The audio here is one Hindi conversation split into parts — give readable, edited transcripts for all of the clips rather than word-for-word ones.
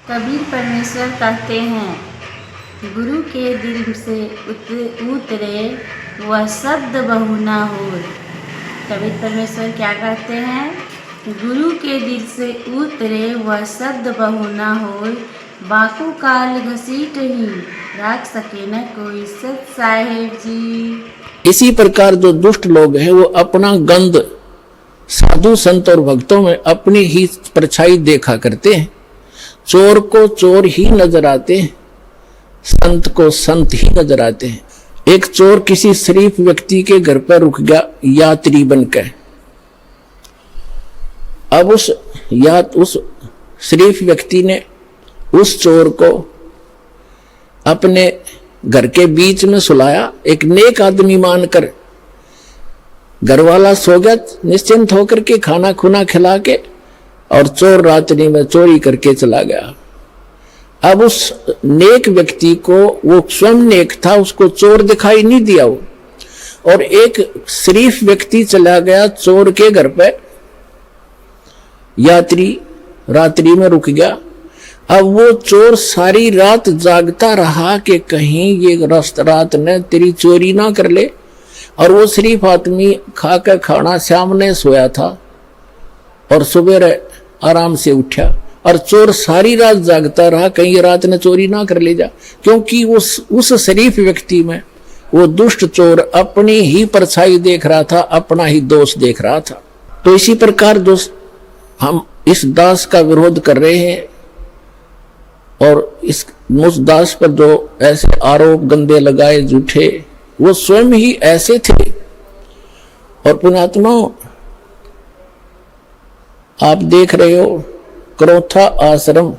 कबीर परमेश्वर कहते हैं, गुरु के दिल से उतरे वह शब्द बहु ना होए। कबीर परमेश्वर क्या कहते हैं? गुरु के दिल से उतरे वह शब्द बहु ना होए, बाकू काल घसीट ही राख सके न कोई। सत साहेब जी। इसी प्रकार जो दुष्ट लोग हैं वो अपना गंध साधु संत और भक्तों में अपनी ही परछाई देखा करते हैं। चोर को चोर ही नजर आते हैं, संत को संत ही नजर आते हैं। एक चोर किसी शरीफ व्यक्ति के घर पर रुक गया यात्री बनकर। अब उस शरीफ व्यक्ति ने उस चोर को अपने घर के बीच में सुलाया, एक नेक आदमी मानकर। घर वाला सो गया निश्चिंत होकर के, खाना खुना खिला के, और चोर रात्रि में चोरी करके चला गया। अब उस नेक व्यक्ति को, वो स्वयं नेक था, उसको चोर दिखाई नहीं दिया वो, और एक शरीफ व्यक्ति चला गया चोर के घर पे, यात्री रात्रि में रुक गया। अब वो चोर सारी रात जागता रहा कि कहीं ये रात ने तेरी चोरी ना कर ले। और वो शरीफ आदमी खा कर खाना सामने सोया था और सुबह आराम से उठा, और चोर सारी रात जागता रहा कहीं ये रात ने चोरी ना कर ले जा, क्योंकि उस शरीफ व्यक्ति में वो दुष्ट चोर अपनी ही परछाई देख रहा था, अपना ही दोष देख रहा था। तो इसी प्रकार दोस्त हम इस दास का विरोध कर रहे हैं, और उस दास पर जो ऐसे आरोप गंदे लगाए झूठे, वो स्वयं ही ऐसे थे। और पुण्यात्माओं, आप देख रहे हो क्रोथा आश्रम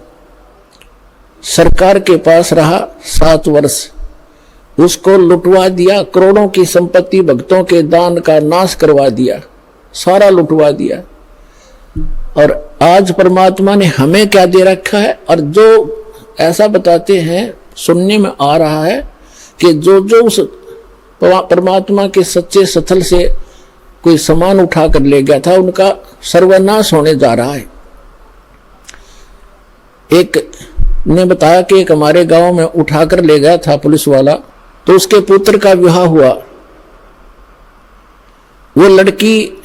सरकार के पास रहा 7 वर्ष, उसको लुटवा दिया, करोड़ों की संपत्ति भक्तों के दान का नाश करवा दिया, सारा लुटवा दिया। और आज परमात्मा ने हमें क्या दे रखा है? और जो ऐसा बताते हैं, सुनने में आ रहा है कि जो उस परमात्मा के सच्चे स्थल से कोई सामान उठा कर ले गया था, उनका सर्वनाश होने जा रहा है। एक ने बताया कि एक हमारे गांव में उठाकर ले गया था पुलिस वाला, तो उसके पुत्र का विवाह हुआ। वो लड़की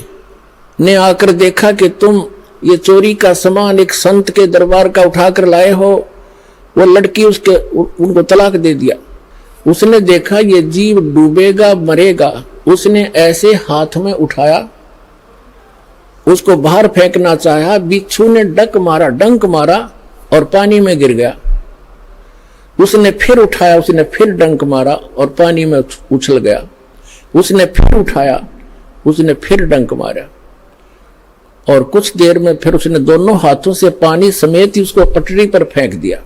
ने आकर देखा कि तुम ये चोरी का सामान एक संत के दरबार का उठाकर लाए हो। वो लड़की उनको तलाक दे दिया। उसने देखा ये जीव डूबेगा मरेगा, उसने ऐसे हाथ में उठाया, उसको बाहर फेंकना चाहा, बिच्छू ने डंक मारा और पानी में गिर गया। उसने फिर उठाया, उसने फिर डंक मारा और पानी में उछल गया। उसने फिर उठाया, उसने फिर डंक मारा, और कुछ देर में फिर उसने दोनों हाथों से पानी समेत ही उसको पटरी पर फेंक दिया।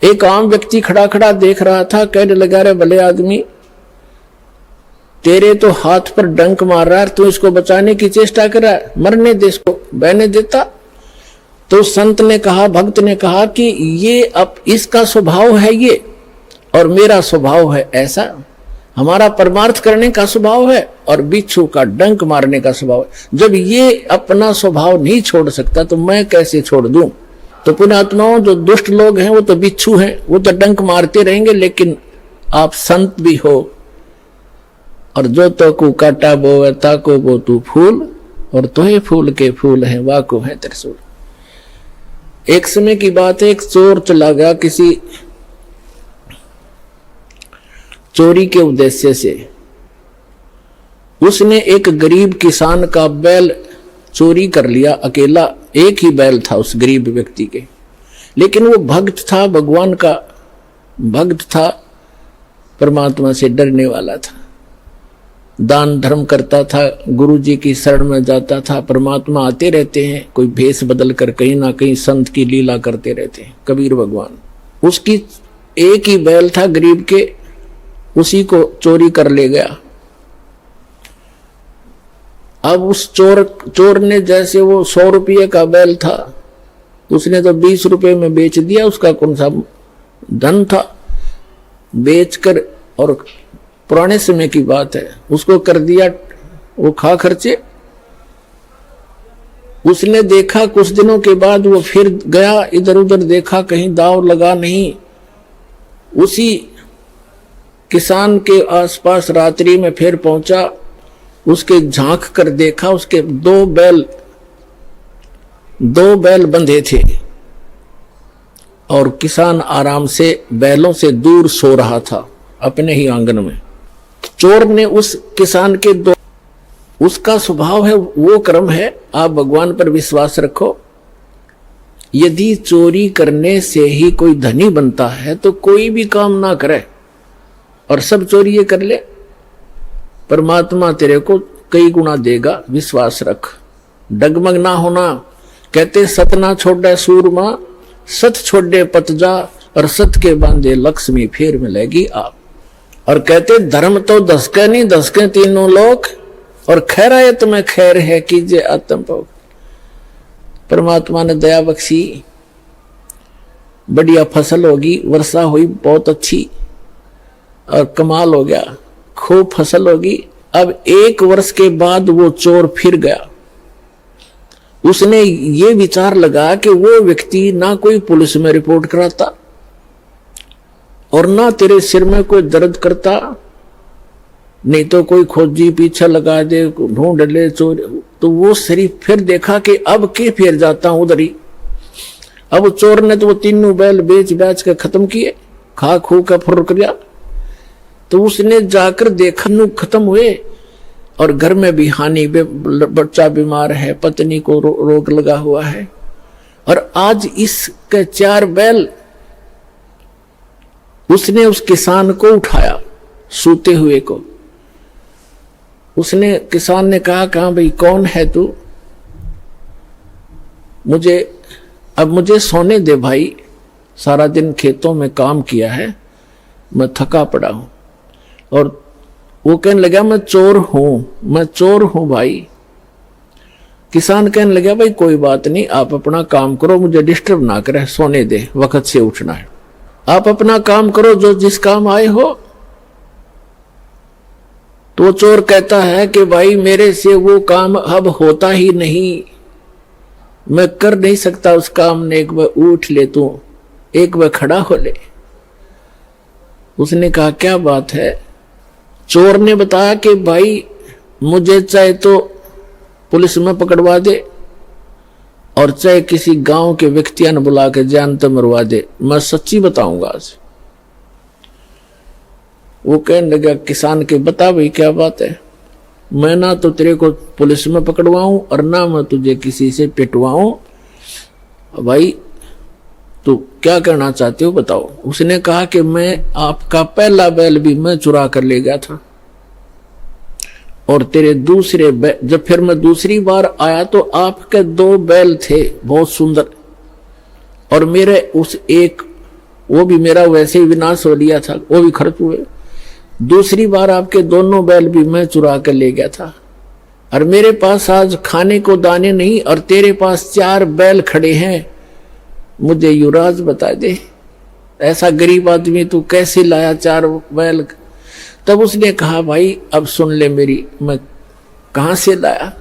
एक आम व्यक्ति खड़ा खड़ा देख रहा था, कहने लगा, रे भले आदमी, तेरे तो हाथ पर डंक मार रहा है, तू इसको बचाने की चेष्टा कर रहा है, मरने दे, इसको बहने देता। तो संत ने कहा, भक्त ने कहा कि ये अब इसका स्वभाव है ये, और मेरा स्वभाव है ऐसा। हमारा परमार्थ करने का स्वभाव है और बिच्छू का डंक मारने का स्वभाव है। जब ये अपना स्वभाव नहीं छोड़ सकता तो मैं कैसे छोड़ दूं? तो पुण्यात्माओं, जो दुष्ट लोग हैं वो तो बिच्छू हैं, वो तो डंक मारते रहेंगे, लेकिन आप संत भी हो। और जो तो को काटा बोवे ताको बो तू फूल, और तोहे फूल के फूल हैं वाको है त्रिशूल। एक समय की बात है, एक चोर चला गया किसी चोरी के उद्देश्य से। उसने एक गरीब किसान का बैल चोरी कर लिया, अकेला एक ही बैल था उस गरीब व्यक्ति के। लेकिन वो भक्त था, भगवान का भक्त था, परमात्मा से डरने वाला था, दान धर्म करता था, गुरु जी की शरण में जाता था। परमात्मा आते रहते हैं, कोई भेष बदल कर कहीं ना कहीं संत की लीला करते रहते हैं, कबीर भगवान। उसकी एक ही बैल था गरीब के, उसी को चोरी कर ले गया। अब उस चोर ने, जैसे वो 100 रुपये का बैल था, उसने तो 20 रुपये में बेच दिया। उसका कौन सा धन था, बेचकर, और पुराने समय की बात है, उसको कर दिया वो खा खर्चे। उसने देखा, कुछ दिनों के बाद वो फिर गया, इधर उधर देखा, कहीं दाव लगा नहीं। उसी किसान के आसपास रात्रि में फिर पहुंचा, उसके झांक कर देखा, उसके दो बैल बंधे थे और किसान आराम से बैलों से दूर सो रहा था अपने ही आंगन में। चोर ने उस किसान के दो, उसका स्वभाव है, वो कर्म है, आप भगवान पर विश्वास रखो। यदि चोरी करने से ही कोई धनी बनता है तो कोई भी काम ना करे और सब चोरी ये कर ले, परमात्मा तेरे को कई गुना देगा, विश्वास रख, डगमग ना होना। कहते सत ना छोड़े सूरमा, सत छोड़े पतजा, और सत के बांधे लक्ष्मी फेर मिलेगी आप। और कहते धर्म तो दसके नहीं, दसके तीनों लोक, और खैरायत में खैर है कीजिए आत्म भोग। परमात्मा ने दया बख्शी, बढ़िया फसल होगी, वर्षा हुई बहुत अच्छी और कमाल हो गया, खूब फसल होगी। अब 1 वर्ष के बाद वो चोर फिर गया। उसने ये विचार लगा कि वो व्यक्ति ना कोई पुलिस में रिपोर्ट कराता और ना तेरे सिर में कोई दर्द करता, नहीं तो कोई खोजी पीछे लगा दे, ढूंढ ले चोर। तो वो शरीफ फिर देखा कि अब के फिर जाता हूं उधर ही। अब चोर ने तो वो तीनों बैल बेच के खत्म किए, खा खू का फुर किया। तो उसने जाकर देखा नु खत्म हुए और घर में भी हानि, बच्चा बीमार है, पत्नी को रोग लगा हुआ है, और आज इसके 4 बैल। उसने उस किसान को उठाया, सूते हुए को। उसने, किसान ने कहा भाई कौन है तू? मुझे सोने दे भाई, सारा दिन खेतों में काम किया है, मैं थका पड़ा हूं। और वो कहने लगा मैं चोर हूं भाई। किसान कहने लगा भाई कोई बात नहीं, आप अपना काम करो, मुझे डिस्टर्ब ना करे, सोने दे, वक्त से उठना है, आप अपना काम करो जो जिस काम आए हो। तो चोर कहता है कि भाई मेरे से वो काम अब होता ही नहीं, मैं कर नहीं सकता उस काम ने, एक बार उठ ले तू, एक बार खड़ा हो ले। उसने कहा क्या बात है? चोर ने बताया कि भाई मुझे चाहे तो पुलिस में पकड़वा दे और चाहे किसी गांव के व्यक्तियों ने बुला के जान तो मरवा दे, मैं सच्ची बताऊंगा आज। वो कहने लगा किसान के, बता भाई क्या बात है? मैं ना तो तेरे को पुलिस में पकड़वाऊं और ना मैं तुझे किसी से पिटवाऊं, भाई तो क्या करना चाहते हो बताओ। उसने कहा कि मैं आपका पहला बैल भी मैं चुरा कर ले गया था, और तेरे दूसरे जब फिर मैं दूसरी बार आया तो आपके 2 बैल थे बहुत सुंदर, और मेरे उस एक, वो भी मेरा वैसे ही विनाश हो लिया था, वो भी खर्च हुए। दूसरी बार आपके दोनों बैल भी मैं चुरा कर ले गया था, और मेरे पास आज खाने को दाने नहीं और तेरे पास 4 बैल खड़े हैं, मुझे युवराज बता दे, ऐसा गरीब आदमी तू कैसे लाया 4 बैल? तब उसने कहा भाई अब सुन ले मेरी, मैं कहां से लाया?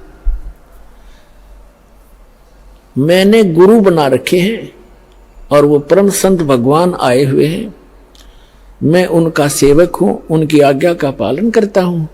मैंने गुरु बना रखे हैं और वो परम संत भगवान आए हुए हैं, मैं उनका सेवक हूं, उनकी आज्ञा का पालन करता हूं।